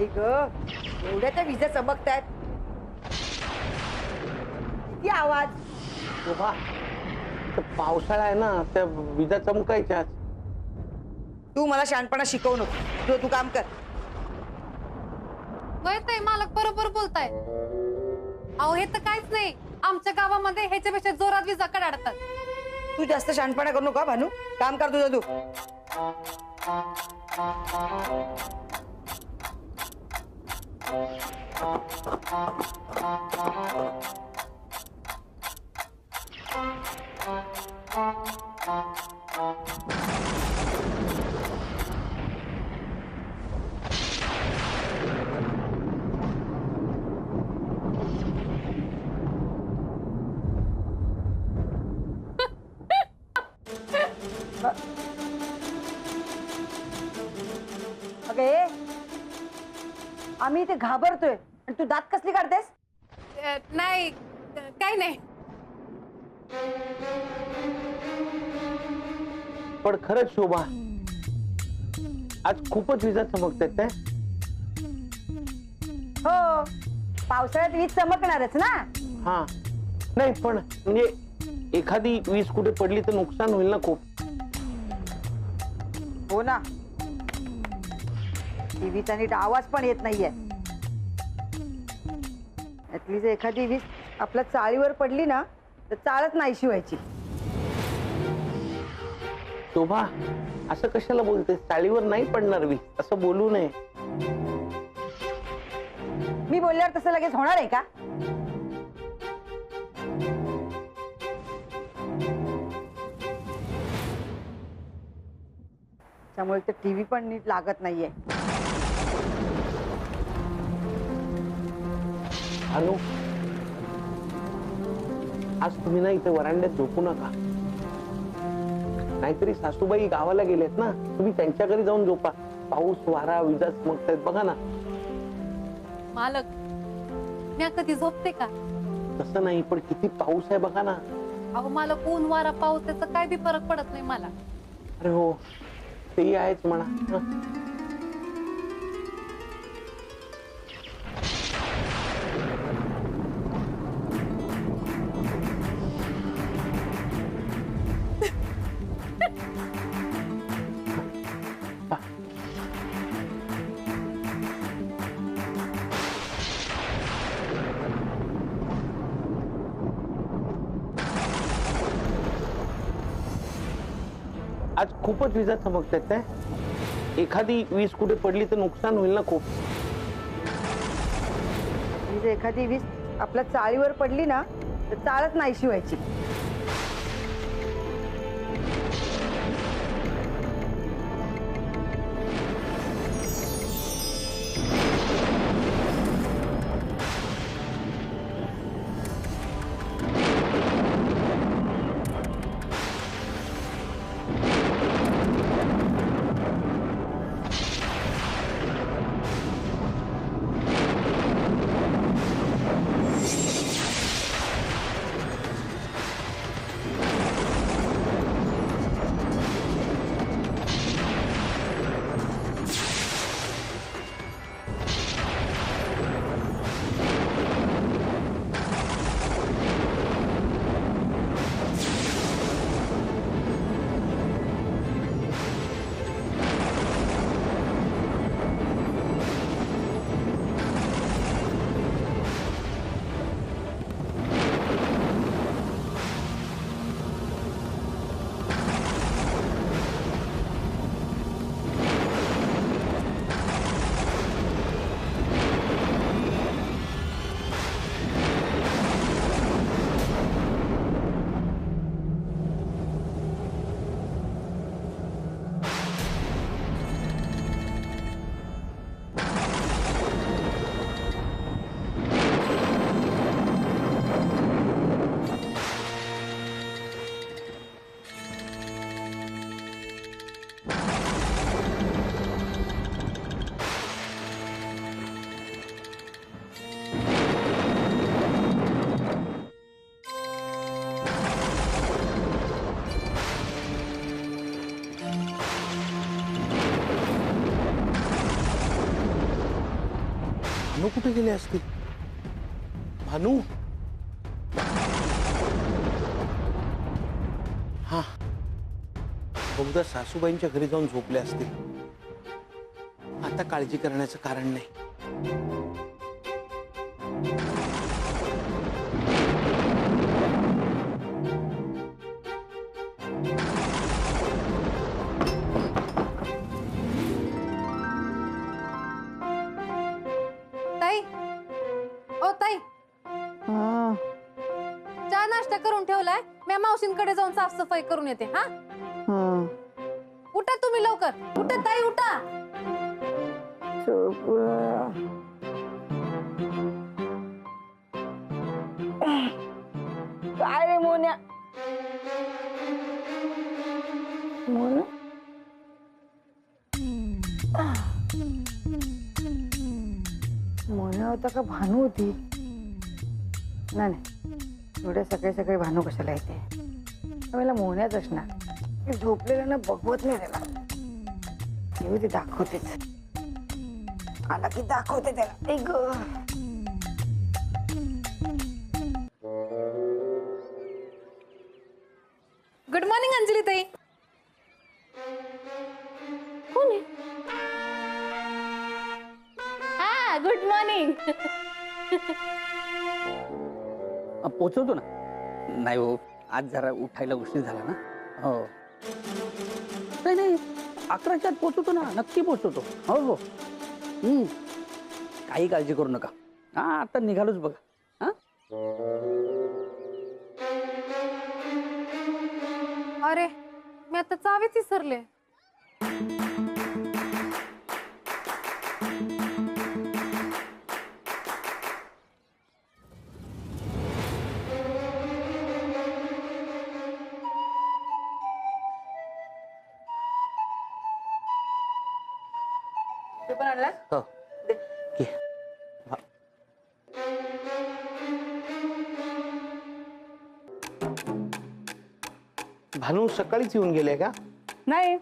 आई ग, एवढ्या त्या विजा चमकतायत. किती आवाज. शोभा, पावसाळा आहे ना, त्या विजा चमकायच्या. तू मला शहाणपणा शिकवू नको. तू काम कर. वैताय मालक बरोबर बोलताय. अहो हे तर काहीच नाही. आमच्या गावामध्ये ह्याच्यापेक्षा जोरात विजा कडाडतात. तू जास्त शहाणपणा करू नका भानू. काम कर तुझं तू. अगे, आम्ही इथे घाबरतोय आणि तू दात कसली काढतेस. नाही काही नाही. पण खरंच शोभा, आज खूपच विजा चमकतात ते. हो, पावसाळ्यात वीज चमकणारच ना. हा, नाही पण म्हणजे एखादी वीज कुठे पडली तर नुकसान होईल ना खूप. हो ना. टीव्हीचा नीट आवाज पण येत नाहीये. ऍटलीस्ट एखादी वीज आपल्या चाळीवर पडली ना तर चाळच नाहीशी व्हायची. शोभा, असं कशाला बोलतेस? चाळीवर नाही पडणार वीज, असं बोलू नये. मी बोलल्यावर तसं लगेच होणार आहे का? त्यामुळे तर टीव्ही पण नीट लागत नाहीये. भानू, आज तुम्ही ना इथे वरांड्यात झोपू नका. नाहीतरी सासूबाई गावाला गेलेत ना, तुम्ही त्यांच्या घरी जाऊन झोपा. पाऊस वारा विजा चमकतायत बघा ना. मालक, मी कधी झोपते का? तसं नाही, पण किती पाऊस आहे बघा ना. अहो मालक, ऊन वारा पाऊस त्याचा काय बी फरक पडत नाही मला. अरे हो, तेही आहेच म्हणा. आज खूपच विजा चमकतात ते. एखादी वीज कुठे पडली तर नुकसान होईल ना खूप. म्हणजे एखादी वीज आपल्या चाळीवर पडली ना तर चाळच नाहीशी व्हायची. भानू कुठे गेले असतील? भानू, हा, बहुधा सासूबाईंच्या घरी जाऊन झोपले असतील. आता काळजी करण्याचं कारण नाही. ताई, ओ ताई, हा. चहा नाश्ता करून ठेवलाय. मी मावशींकडे जाऊन साफसफाई करून येते. हा, हा. उठा तुम्ही लवकर. उठा ताई, उठा. काय रे मोन्या? मोन्या मोन्या होता का भानू होती? नाही नाही, एवढ्या सकाळी सकाळी भानू कशाला येते? मला मोन्याच असणार. झोपलेलं ना बघवत नाही त्याला. येऊ ते दाखवतेच. आला की दाखवते त्याला. ऐक गुड मॉर्निंग अंजली ताई. कोण आहे? हा, गुड मॉर्निंग. पोचवतो ना. नाही हो, आज जरा उठायला उशीर झाला ना. हो, नाही नाही, 11च्या आत पोचवतो ना, नक्की पोचवतो. हो हो, काही काळजी करू नका. हा, आता निघालोच बघा. हा, अरे, मी आता चावीच विसरले. ते पण आणलं? हो. घे. हा. भानू सकाळीच येऊन गेले का? नाही.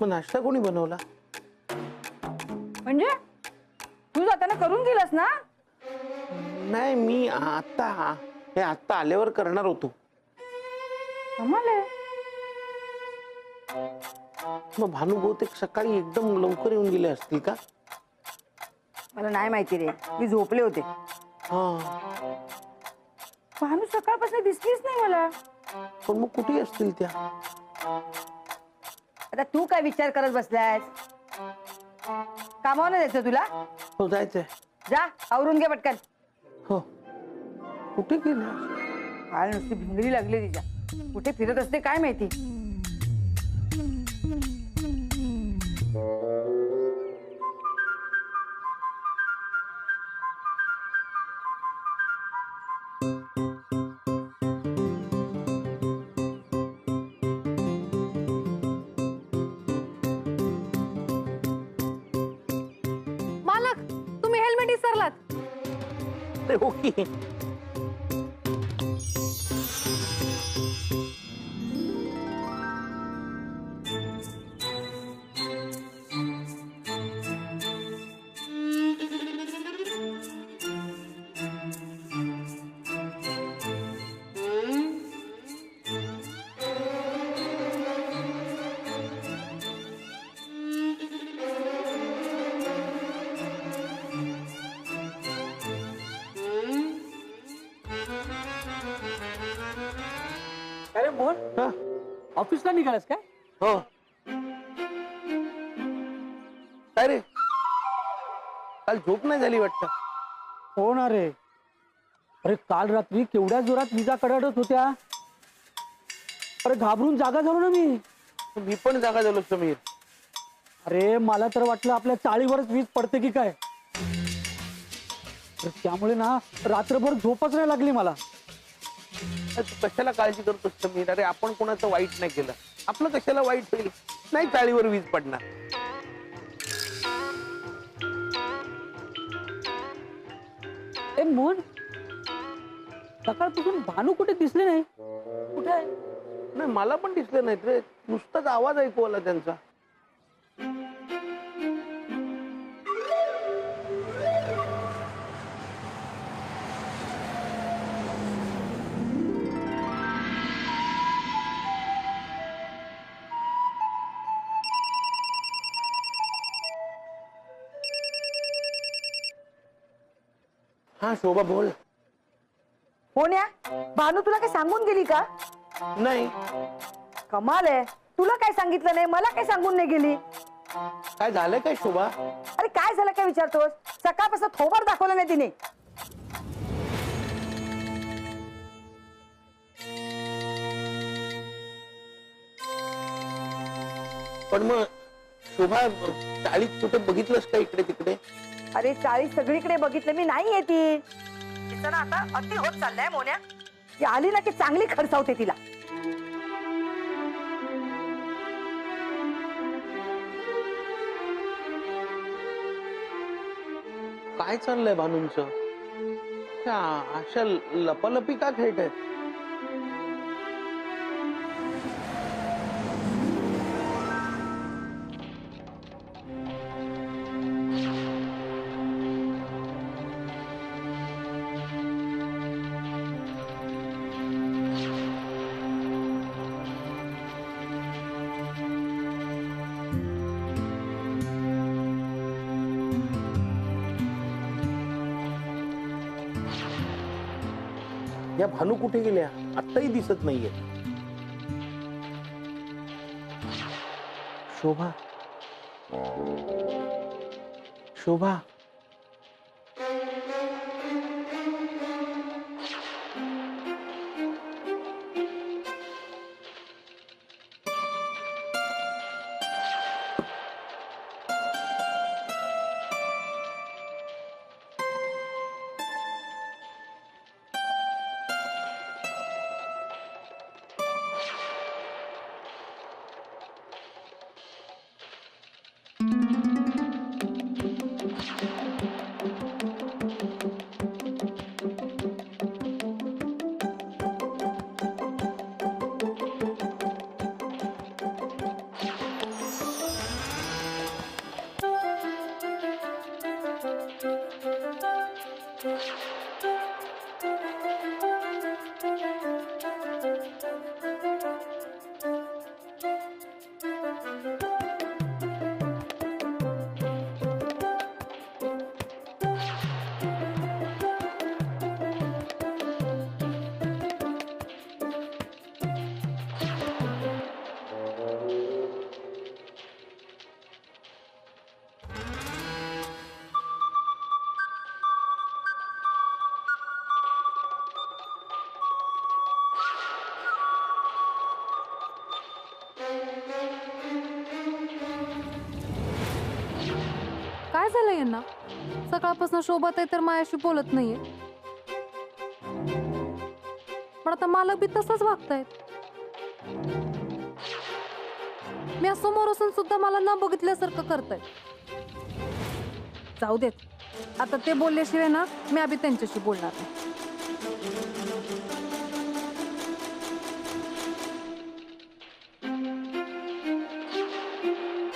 मग नाश्ता कोणी बनवला? म्हणजे तू जाताना करून गेलास ना? नाही, मी आता आल्यावर करणार होतो. मग भानू बहुतेक सकाळी एकदम लवकर येऊन गेले असतील का? मला नाही माहिती रे, मी झोपले होते. हा, भानू सकाळपासून दिसलीच नाही मला. पण मग कुठे असतील त्या? आता तू काय विचार करत बसलायस? कामावर नाही जायचं तुला? हो, जायचंय. जा, आवरून घे पटकन. हो, कुठे गेले? काल नुसती भिंगरी लागली तिच्या. कुठे फिरत असते काय माहिती. मालक, तुम्ही हेल्मेट विसरलात. अरे हो की. अरे मोहन, हा, ऑफिसला निघालास काय? हो. काय रे, काल झोप नाही झाली वाटतं? हो ना रे. अरे काल रात्री केवढ्या जोरात विजा कडकडत होत्या. अरे घाबरून जागा झालो ना मी. मी पण जागा झालो समीर. अरे मला तर वाटलं आपल्या चाळीवरच वीज पडते की काय. त्यामुळे ना रात्रभर झोपच नाही लागली मला. तू कशाला काळजी करतोस समीर? अरे आपण कोणाचं वाईट नाही केलं. आपलं कशाला वाईट होईल? नाही चाळीवर वीज पडणार. ए मोहन, सकाळपासून भानू कुठे दिसले नाही. कुठे आहे? नाही, मला पण दिसले नाहीत रे. नुसताच आवाज ऐकू आला त्यांचा. हा शोभा बोल. मोन्या, भानू तुला काय सांगून गेली का? नाही. कमाल आहे, तुला काय सांगितलं नाही, मला काय सांगून नाही गेली. काय झालंय काय शोभा? अरे काय झालं काय विचारतोस? सकाळपासून थोबाड दाखवलं नाही तिने. पण मग शोभा चाळीत कुठे बघितलंस का इकडे तिकडे? अरे चाळी सगळीकडे बघितलं मी, नाही येते. तिचं ना आता अति होत चाललंय मोन्या. ती आली ना की चांगली खडसावते तिला. काय चाललंय भानूंचं? त्या अशा लपालपी का खेळतायत? या भानू कुठे गेल्या? आत्ताही दिसत नाहीये. शोभा, शोभा, काय झालं यांना? सकाळपासून शोभा ताई तर मायाशी बोलत नाहीये. पण आता मालक बी तसंच वागतायत. मी समोर असून सुद्धा मला न बघितल्यासारखं करतायत. जाऊ देत, आता ते बोलल्याशिवाय ना मी आधी त्यांच्याशी बोलणार नाही.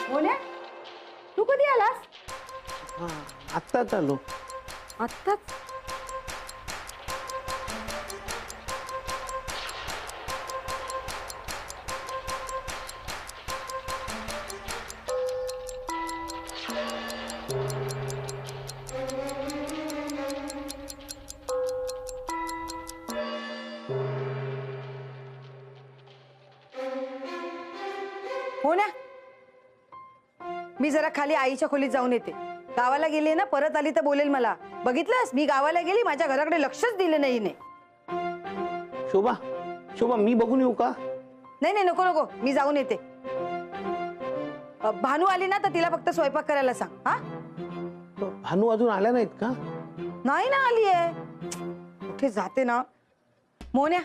मोन्या, तू कधी आलास? हा आत्ताच आलो. आत्ताच? मोन्या, मी जरा खाली आईच्या खोलीत जाऊन येते. गावाला गेली ना, परत आली तर बोलेल मला. बघितलंस, मी गावाला गेली, माझ्या घराकडे लक्षच दिलं नाही हिने. शोभा, शोभा मी बघून येऊ का? नाही नाही, नको नको, मी जाऊन येते. भानू आली ना तर तिला फक्त स्वयंपाक करायला सांग. हा, भानू अजून आल्या नाहीत का? नाही ना, आली आहे. कुठे जाते ना मोन्या.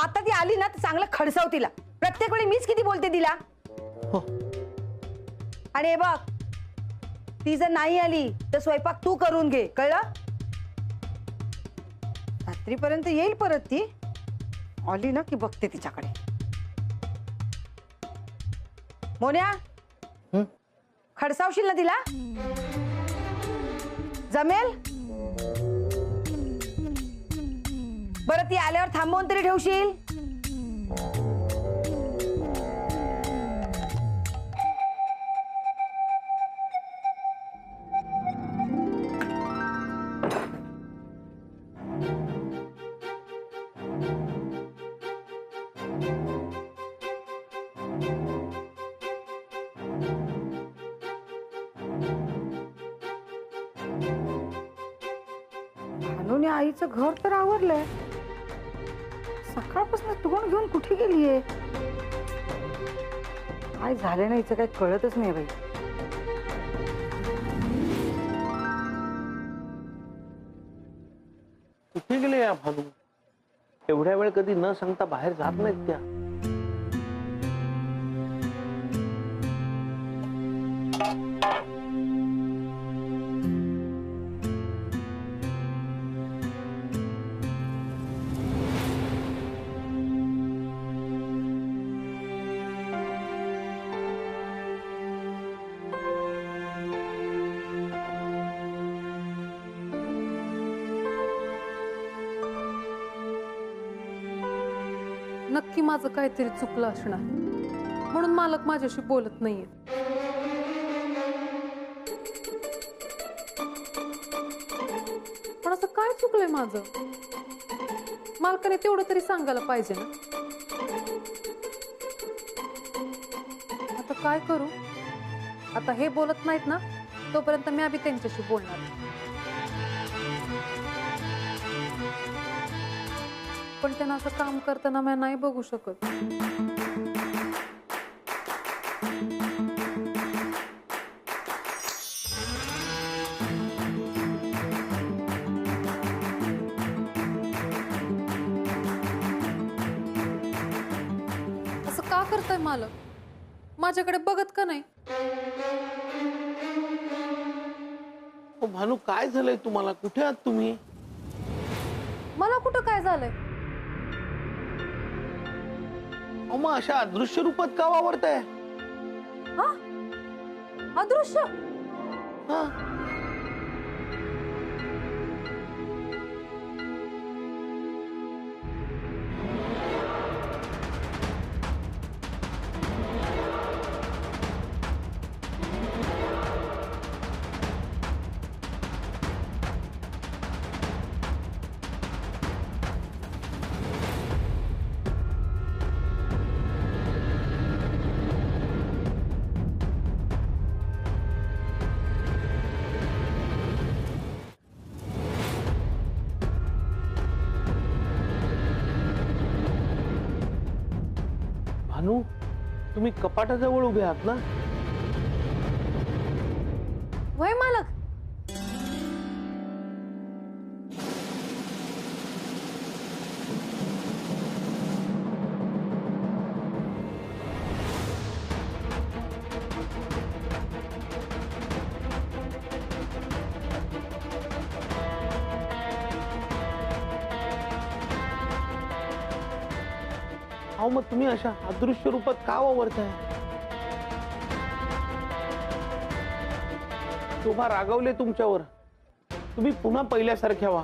आता ती आली ना तर चांगलं खडसाव तिला. प्रत्येक वेळी मीच किती बोलते तिला. हो. आणि हे बघ, ती जर नाही आली तर स्वयंपाक तू करून घे, कळलं? रात्रीपर्यंत येईल परत ती. आली ना की बघते तिच्याकडे. मोन्या, खडसावशील ना तिला? जमेल? बरं, ती आल्यावर थांबवून तरी ठेवशील? भानूने आईचं घर तर आवरलंय, सकाळपासून तोंड घेऊन कुठे गेलीये? काय झालं ना हिचं काही कळतच नाही बाई. कुठे गेले या भानू? एवढ्या वेळ कधी न सांगता बाहेर जात नाहीत त्या. नक्की माझं काहीतरी चुकलं असणार, म्हणून मालक माझ्याशी बोलत नाहीये. पण असं काय चुकलंय माझं? मालकाने तेवढं तरी सांगायला पाहिजे ना. आता काय करू? आता हे बोलत नाहीत ना, तोपर्यंत मी आधी त्यांच्याशी बोलणार. पण त्यांना असं काम करताना मी नाही बघू शकत. असं का करताय मालक? माझ्याकडे बघत का नाही? ओ भानू, काय झालंय तुम्हाला? कुठे आहात तुम्ही? मला कुठं काय झालंय? मग अशा अदृश्य रूपात का वावरताय? हा? अदृश्य? हा? भानू, तुम्ही कपाटाजवळ उभे आहात ना? वय मालक. अहो, मग तुम्ही अशा अदृश्य रूपात का वावरताय? शोभा रागवले तुमच्यावर. तुम्ही पुन्हा पहिल्यासारख्या व्हा.